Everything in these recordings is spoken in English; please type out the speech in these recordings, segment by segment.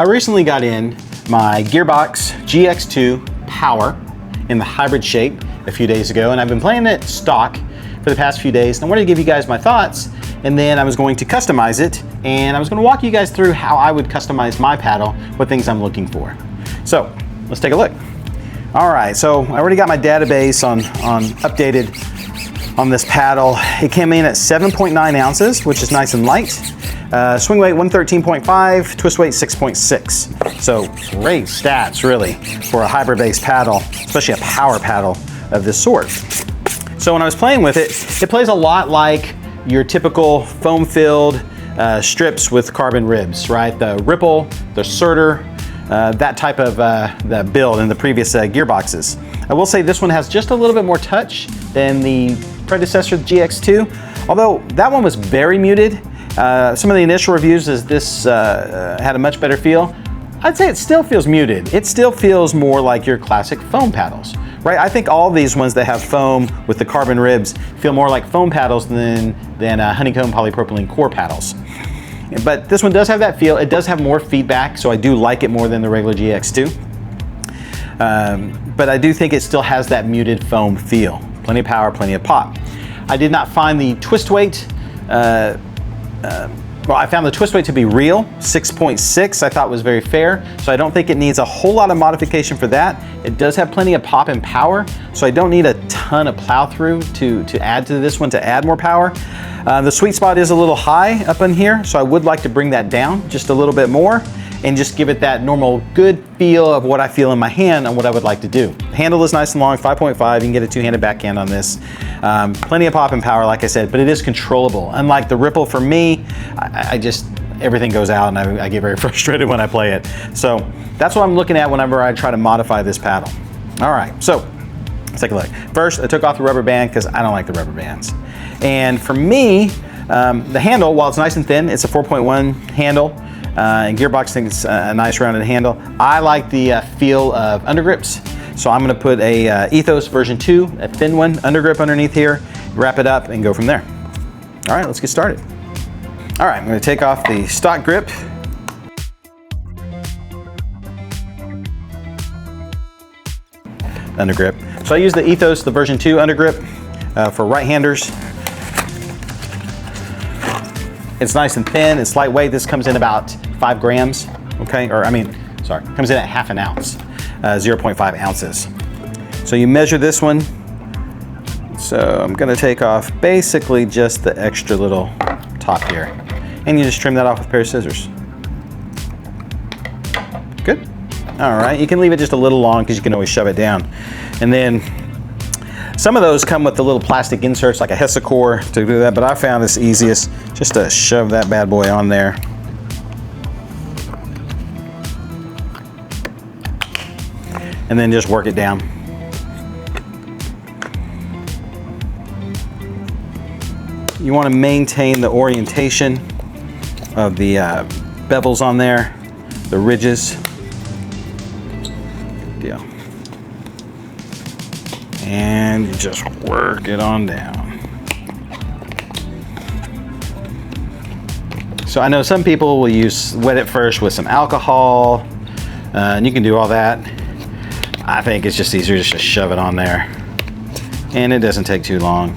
I recently got in my Gearbox GX2 Power in the hybrid shape a few days ago, and I've been playing it stock for the past few days. And I wanted to give you guys my thoughts, and then I was going to customize it, and I was going to walk you guys through how I would customize my paddle, what things I'm looking for. So let's take a look. All right, so I already got my database on updated on this paddle. It came in at 7.9 ounces, which is nice and light. Swing weight 113.5, twist weight 6.6. So great stats really for a hybrid based paddle, especially a power paddle of this sort. So when I was playing with it, it plays a lot like your typical foam filled strips with carbon ribs, right? The Ripple, the Surter, that type of the build in the previous gearboxes. I will say this one has just a little bit more touch than the predecessor, the GX2, although that one was very muted. Some of the initial reviews is this had a much better feel. I'd say it still feels muted. It still feels more like your classic foam paddles, right? I think all these ones that have foam with the carbon ribs feel more like foam paddles than honeycomb polypropylene core paddles. But this one does have that feel. It does have more feedback, so I do like it more than the regular GX2. But I do think it still has that muted foam feel. Plenty of power, plenty of pop. I did not find the twist weight, well, I found the twist weight to be real, 6.6 I thought was very fair, so I don't think it needs a whole lot of modification for that. It does have plenty of pop and power, so I don't need a ton of plow through to add to this one to add more power. The sweet spot is a little high up in here, so I would like to bring that down just a little bit more and just give it that normal good feel of what I feel in my hand and what I would like to do. The handle is nice and long, 5.5, you can get a two-handed backhand on this. Plenty of pop and power, like I said, but it is controllable. Unlike the Ripple, for me, I just, everything goes out and I get very frustrated when I play it. So that's what I'm looking at whenever I try to modify this paddle. All right, so let's take a look. First, I took off the rubber band because I don't like the rubber bands. And for me, the handle, while it's nice and thin, it's a 4.1 handle, and Gearbox thinks it's a nice rounded handle. I like the feel of undergrips, so I'm gonna put a Ethos version 2, a thin one, undergrip underneath here, wrap it up and go from there. All right, let's get started. All right, I'm gonna take off the stock grip. Undergrip. So I use the Ethos, the version 2 undergrip for right-handers. It's nice and thin, it's lightweight. This comes in about 5 grams, okay? Or comes in at half an ounce, 0.5 ounces. So you measure this one. So I'm gonna take off basically just the extra little top here. And you just trim that off with a pair of scissors. Good. All right, you can leave it just a little long because you can always shove it down. And then some of those come with the little plastic inserts like a Hessicore to do that, but I found this easiest just to shove that bad boy on there. And then just work it down. You want to maintain the orientation of the bevels on there, the ridges. Good deal. And you just work it on down. So I know some people will wet it first with some alcohol, and you can do all that. I think it's just easier just to shove it on there, and it doesn't take too long.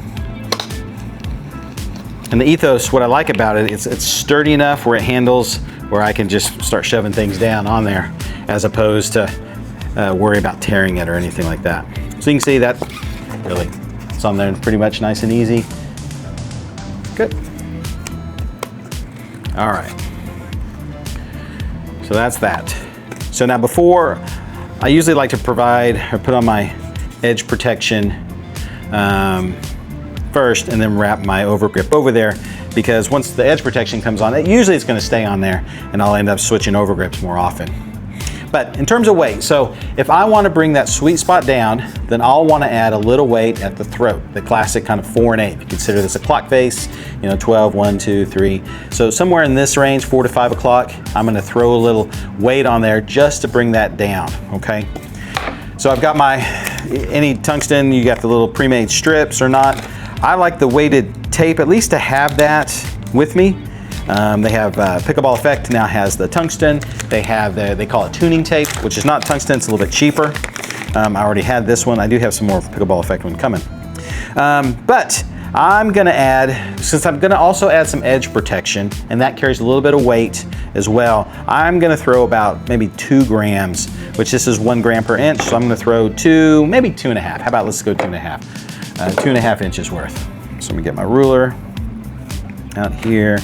And the Ethos, what I like about it, it's sturdy enough where it handles, where I can just start shoving things down on there, as opposed to worry about tearing it or anything like that. So you can see that really it's on there pretty much nice and easy. Good. All right. So that's that. So now before, I usually like to provide or put on my edge protection first and then wrap my overgrip over there, because once the edge protection comes on, usually it's going to stay on there and I'll end up switching overgrips more often. But in terms of weight, so if I want to bring that sweet spot down, then I'll want to add a little weight at the throat, the classic kind of 4 and 8. You consider this a clock face, 12, 1, 2, 3. So somewhere in this range, 4 to 5 o'clock, I'm going to throw a little weight on there just to bring that down, okay? So I've got any tungsten, you got the little pre-made strips or not. I like the weighted tape, at least to have that with me. They have Pickleball Effect now has the tungsten. They have they call it tuning tape, which is not tungsten, it's a little bit cheaper. I already had this one. I do have some more Pickleball Effect one coming. But I'm gonna add, since I'm gonna also add some edge protection, and that carries a little bit of weight as well, I'm gonna throw about maybe 2 grams, which this is 1 gram per inch, so I'm gonna throw 2, maybe 2.5. How about let's go 2.5. 2.5 inches worth. So I'm gonna get my ruler out here,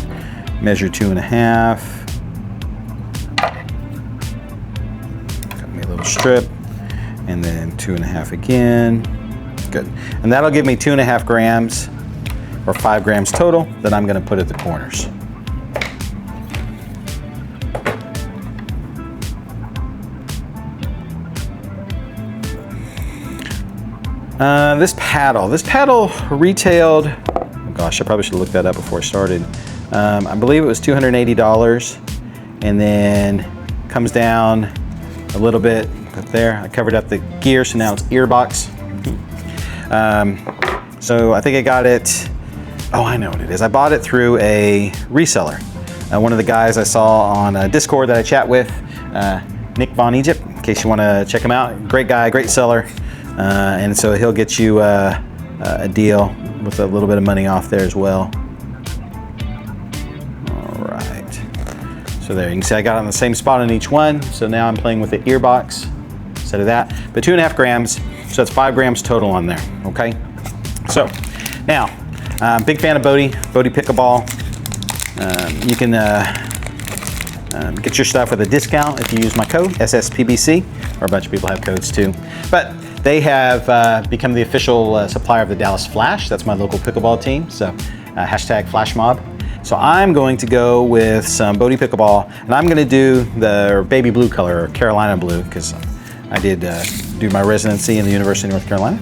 measure 2.5. Cut me a little strip, and then 2.5 again. Good. And that'll give me 2.5 grams or 5 grams total that I'm going to put at the corners. This paddle retailed, oh gosh, I probably should have looked that up before I started. I believe it was $280, and then comes down a little bit up there. I covered up the gear, so now it's earbox. So I think I got it, oh, I know what it is. I bought it through a reseller. One of the guys I saw on Discord that I chat with, Nick VonEgypt, in case you want to check him out. Great guy, great seller. And so he'll get you a deal with a little bit of money off there as well. All right. So there, you can see I got it on the same spot on each one. So now I'm playing with the earbox instead of that. But 2.5 grams. So that's 5 grams total on there, okay? So now, big fan of Bodhi Pickleball. You can get your stuff with a discount if you use my code, SSPBC, or a bunch of people have codes too. But they have become the official supplier of the Dallas Flash. That's my local pickleball team, so hashtag Flash Mob. So I'm going to go with some Bodhi Pickleball, and I'm gonna do the baby blue color, or Carolina blue, because I did do my residency in the University of North Carolina.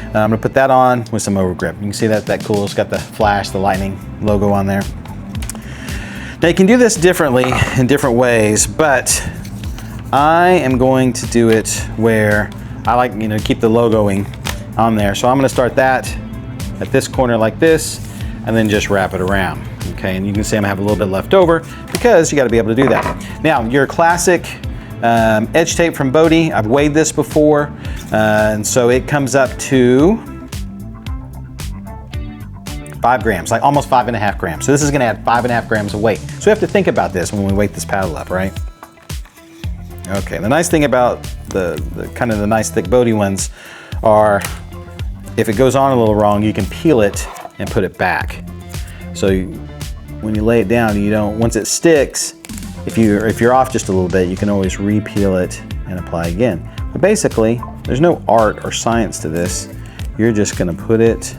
I'm gonna put that on with some overgrip. You can see that cool. It's got the flash, the lightning logo on there. Now you can do this differently in different ways, but I am going to do it where I like, keep the logoing on there. So I'm gonna start that at this corner like this, and then just wrap it around. Okay, and you can see I'm gonna have a little bit left over because you gotta be able to do that. Now, your classic edge tape from Bodhi, I've weighed this before, and so it comes up to 5 grams, like almost 5.5 grams. So this is gonna add 5.5 grams of weight. So we have to think about this when we weight this paddle up, right? Okay, the nice thing about the kind of the nice thick Bodhi ones are, if it goes on a little wrong, you can peel it and put it back. So when you lay it down, you don't, once it sticks, if you're off just a little bit, you can always re-peel it and apply again. But basically, there's no art or science to this. You're just gonna put it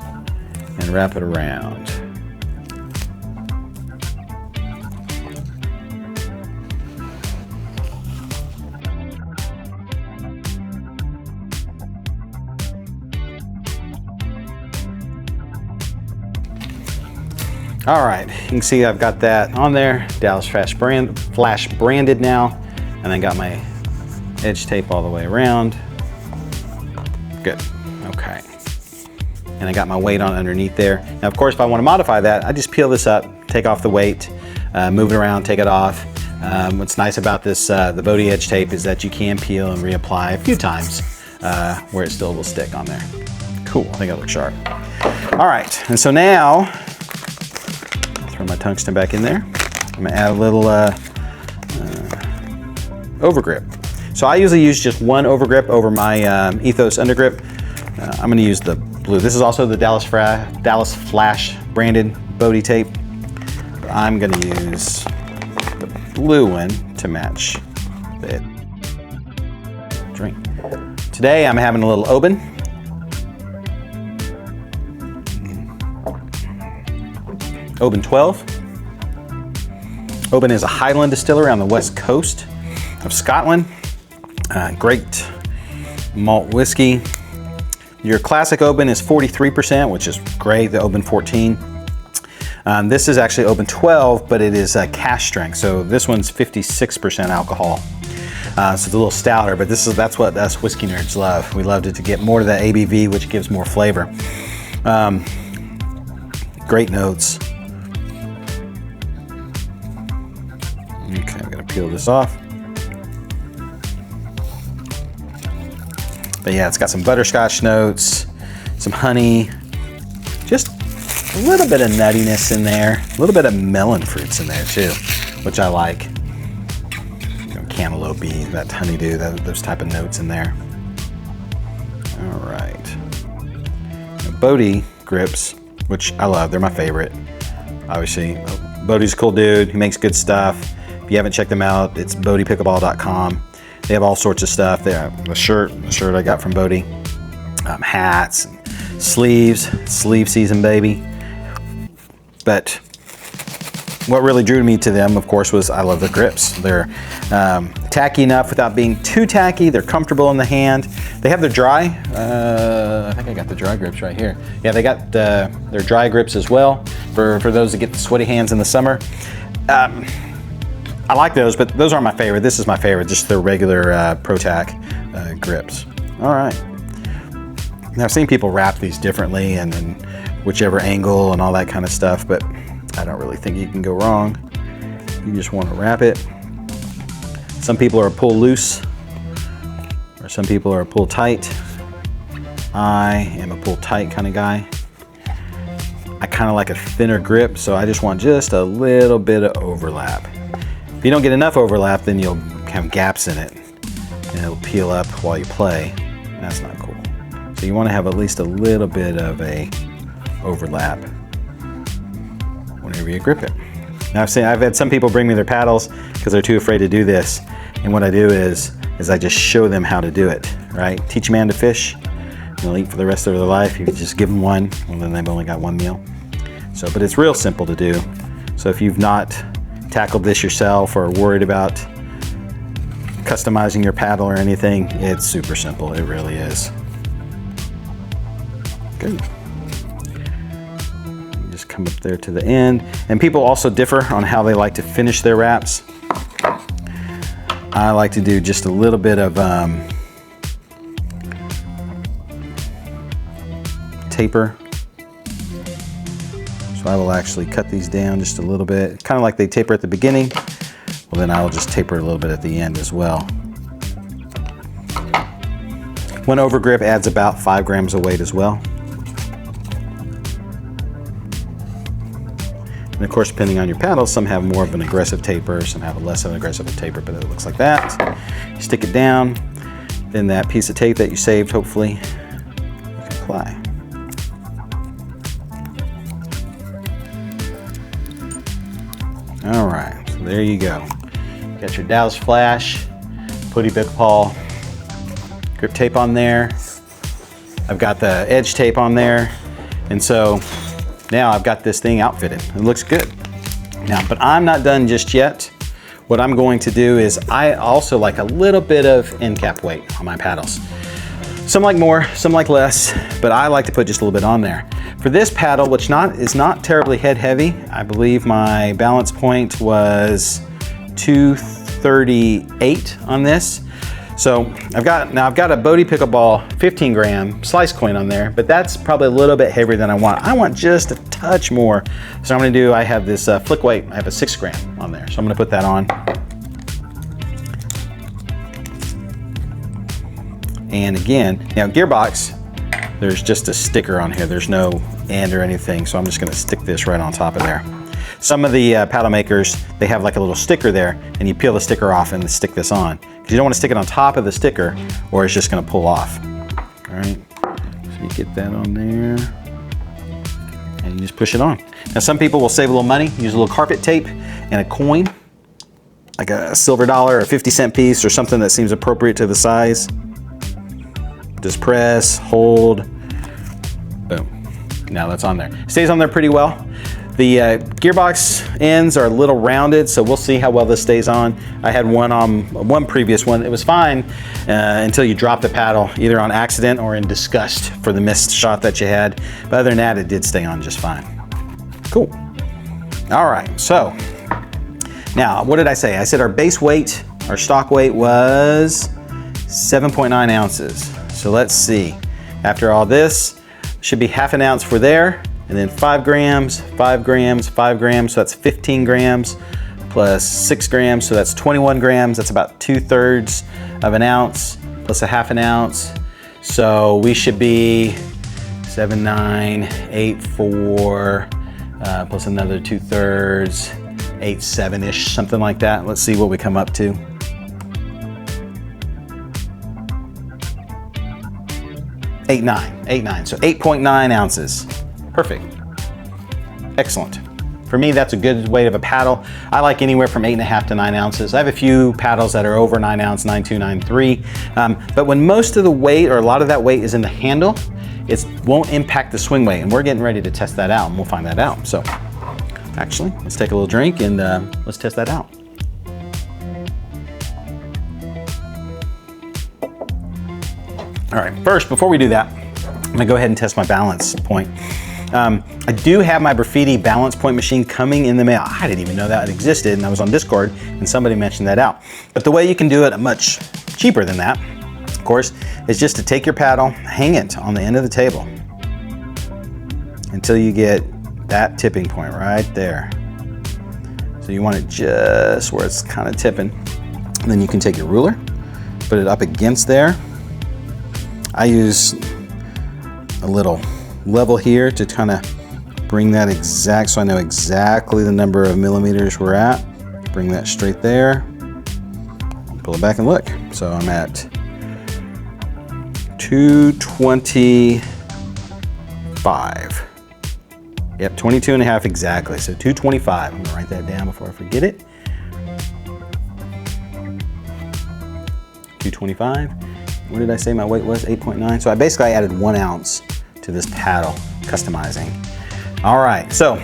and wrap it around. All right, you can see I've got that on there, Dallas Flash branded now, and then got my edge tape all the way around. Good, okay. And I got my weight on underneath there. Now, of course, if I want to modify that, I just peel this up, take off the weight, move it around, take it off. What's nice about this, the Bodhi edge tape, is that you can peel and reapply a few times where it still will stick on there. Cool, I think it looks sharp. All right, and so now, throw my tungsten back in there. I'm gonna add a little overgrip. So I usually use just one overgrip over my Ethos undergrip. I'm gonna use the blue. This is also the Dallas Flash branded Bodhi tape. But I'm gonna use the blue one to match the drink. Today I'm having a little Oban. Oban 12. Oban is a Highland distillery on the west coast of Scotland. Great malt whiskey. Your classic Oban is 43%, which is great, the Oban 14. This is actually Oban 12, but it is cask strength, so this one's 56% alcohol. So it's a little stouter, but that's what us whiskey nerds love. We loved it to get more of that ABV, which gives more flavor. Great notes. peel this off. But yeah, it's got some butterscotch notes, some honey, just a little bit of nuttiness in there, a little bit of melon fruits in there too, which I like. You know, cantaloupe, that honeydew, those type of notes in there. All right. Bodhi grips, which I love, they're my favorite. Obviously, Bodhi's a cool dude, he makes good stuff. If you haven't checked them out, it's bodhipickleball.com. They have all sorts of stuff. They have the shirt I got from Bodhi, hats, sleeves, sleeve season, baby. But what really drew me to them, of course, was I love the grips. They're tacky enough without being too tacky. They're comfortable in the hand. They have their dry. I think I got the dry grips right here. Yeah, they got their dry grips as well for those that get the sweaty hands in the summer. I like those, but those aren't my favorite. This is my favorite, just their regular Pro-Tack grips. All right. Now, I've seen people wrap these differently and whichever angle and all that kind of stuff, but I don't really think you can go wrong. You just want to wrap it. Some people are a pull loose, or some people are a pull tight. I am a pull tight kind of guy. I kind of like a thinner grip, so I just want just a little bit of overlap. If you don't get enough overlap, then you'll have gaps in it and it'll peel up while you play. That's not cool. So you want to have at least a little bit of a overlap whenever you grip it. Now I've had some people bring me their paddles because they're too afraid to do this. And what I do is I just show them how to do it, right? Teach a man to fish, and they'll eat for the rest of their life. You just give them one, and then they've only got one meal. So, but it's real simple to do. So if you've not tackled this yourself or worried about customizing your paddle or anything, it's super simple. It really is. Good. Just come up there to the end. And people also differ on how they like to finish their wraps. I like to do just a little bit of taper. So I will actually cut these down just a little bit, kind of like they taper at the beginning. Well, then I'll just taper a little bit at the end as well. One overgrip adds about 5 grams of weight as well. And of course, depending on your paddles, some have more of an aggressive taper, some have a less of an aggressive taper, but it looks like that. You stick it down, then that piece of tape that you saved, hopefully, you can apply. All right, so there you go. You got your Dow's Flash, Bodhi Pickleball grip tape on there. I've got the edge tape on there. And so now I've got this thing outfitted. It looks good. Now, but I'm not done just yet. What I'm going to do is I also like a little bit of end cap weight on my paddles. Some like more, some like less, but I like to put just a little bit on there. For this paddle, which is not terribly head heavy, I believe my balance point was 238 on this. So I've got a Bodhi Pickleball 15 gram slice coin on there, but that's probably a little bit heavier than I want. I want just a touch more. So I'm gonna do, I have this Flickweight, I have a 6 gram on there. So I'm gonna put that on. And again, now Gearbox, there's just a sticker on here. There's no end or anything. So I'm just gonna stick this right on top of there. Some of the paddle makers, they have like a little sticker there and you peel the sticker off and stick this on. Because you don't want to stick it on top of the sticker or it's just going to pull off. All right, so you get that on there and you just push it on. Now some people will save a little money, use a little carpet tape and a coin, like a silver dollar or 50-cent piece or something that seems appropriate to the size. Just press, hold, boom. Now that's on there. Stays on there pretty well. The Gearbox ends are a little rounded, so we'll see how well this stays on. I had one on one previous one. It was fine until you drop the paddle, either on accident or in disgust for the missed shot that you had. But other than that, it did stay on just fine. Cool. All right, so now what did I say? I said our base weight, our stock weight was 7.9 ounces. So let's see. After all this, should be half an ounce for there. And then 5 grams, 5 grams, 5 grams, so that's 15 grams plus 6 grams, so that's 21 grams. That's about 2/3 of an ounce plus a half an ounce. So we should be 7, 9, 8, 4, plus another 2/3, 8, 7-ish, something like that. Let's see what we come up to. Eight, nine, so 8.9 ounces. Perfect, excellent. For me, that's a good weight of a paddle. I like anywhere from 8.5 to 9 ounces. I have a few paddles that are over 9 ounce, 9.2, 9.3. But when most of the weight or a lot of that weight is in the handle, it won't impact the swing weight. And we're getting ready to test that out, and we'll find that out. So actually, let's take a little drink and let's test that out. All right, first, before we do that, I'm gonna go ahead and test my balance point. I do have my Graffiti balance point machine coming in the mail. I didn't even know that existed, and I was on Discord and somebody mentioned that out. But the way you can do it much cheaper than that, of course, is just to take your paddle, hang it on the end of the table until you get that tipping point right there. So you want it just where it's kind of tipping. And then you can take your ruler, put it up against there. I use a little level here to kind of bring that exact, so I know exactly the number of millimeters we're at. Bring that straight there, pull it back and look. So I'm at 225. Yep, 22.5 exactly, so 225. I'm gonna write that down before I forget it. 225. What did I say my weight was? 8.9. So I basically added 1 ounce to this paddle, customizing. All right, so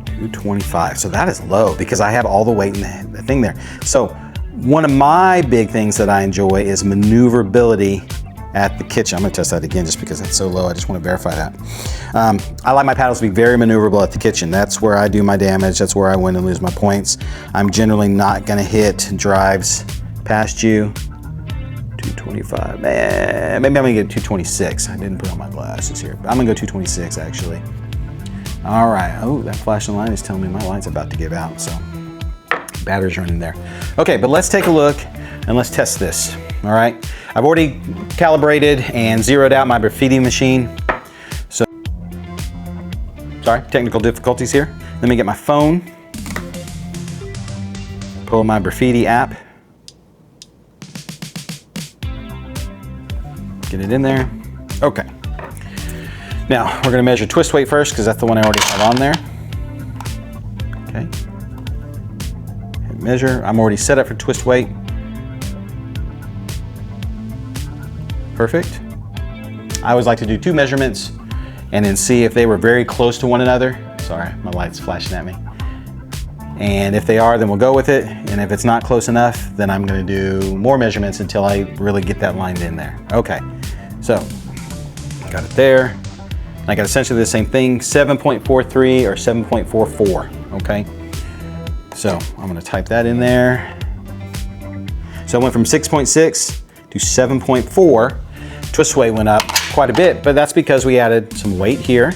225. So that is low because I have all the weight in the thing there. So one of my big things that I enjoy is maneuverability at the kitchen. I'm gonna test that again just because it's so low. I just want to verify that. I like my paddles to be very maneuverable at the kitchen. That's where I do my damage. That's where I win and lose my points. I'm generally not gonna hit drives past you. 225, man, maybe I'm gonna get 226. I didn't put on my glasses here, but I'm gonna go 226 actually. All right, oh, that flashing light is telling me my light's about to give out, so battery's running there. Okay, but let's take a look and let's test this, all right? I've already calibrated and zeroed out my Graffiti machine. So, sorry, technical difficulties here. Let me get my phone, pull my Graffiti app, get it in there. Okay. Now we're gonna measure twist weight first because that's the one I already have on there. Okay. Hit measure. I'm already set up for twist weight. Perfect. I always like to do 2 measurements and then see if they were very close to one another. Sorry, my light's flashing at me. And if they are, then we'll go with it. And if it's not close enough, then I'm gonna do more measurements until I really get that lined in there. Okay, so got it there. I got essentially the same thing, 7.43 or 7.44, okay? So I'm gonna type that in there. So I went from 6.6 to 7.4. Twist weight went up quite a bit, but that's because we added some weight here,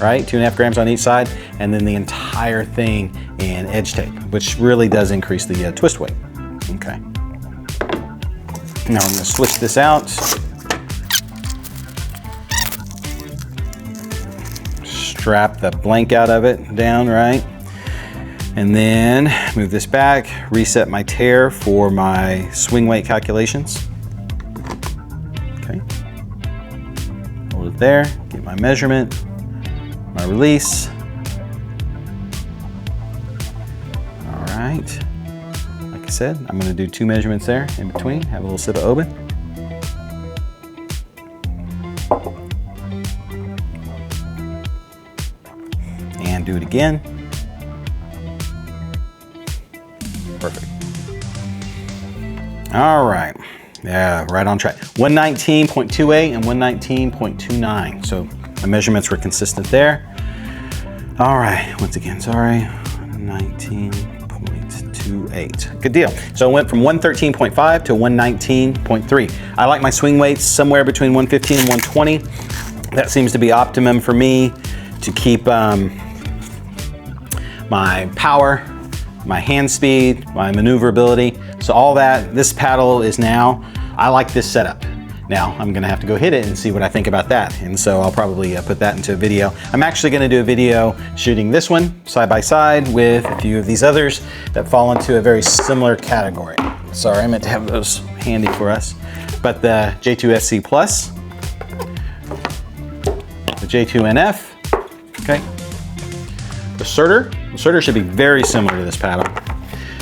right? 2.5 grams on each side, and then the entire thing in edge tape, which really does increase the twist weight. Okay. Now I'm gonna switch this out. Strap the blank out of it down, right? And then move this back, reset my tare for my swing weight calculations. Okay. Hold it there, get my measurement, my release. All right. Like I said, I'm gonna do 2 measurements there in between, have a little sip of Oban. And do it again. Perfect. All right. Yeah, right on track. 119.28 and 119.29. So the measurements were consistent there. All right, once again, sorry. 119.28. Good deal. So it went from 113.5 to 119.3. I like my swing weights somewhere between 115 and 120. That seems to be optimum for me to keep my my power, my hand speed, my maneuverability. So all that, this paddle is now, I like this setup. Now I'm gonna have to go hit it and see what I think about that. And so I'll probably put that into a video. I'm actually gonna do a video shooting this one side by side with a few of these others that fall into a very similar category. Sorry, I meant to have those handy for us. But the J2SC Plus, the J2NF, okay. The Surter should be very similar to this paddle.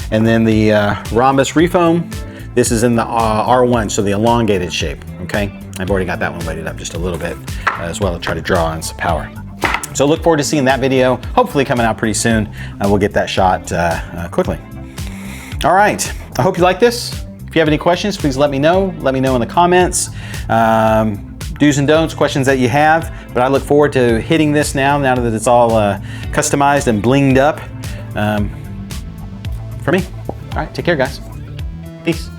And then the Rhombus Refoam, this is in the R1, so the elongated shape, okay? I've already got that one weighted up just a little bit as well to try to draw on some power. So look forward to seeing that video, hopefully coming out pretty soon. We'll get that shot quickly. All right, I hope you like this. If you have any questions, please let me know. Let me know in the comments. Do's and don'ts, questions that you have. But I look forward to hitting this now that it's all customized and blinged up for me. All right, take care, guys. Peace.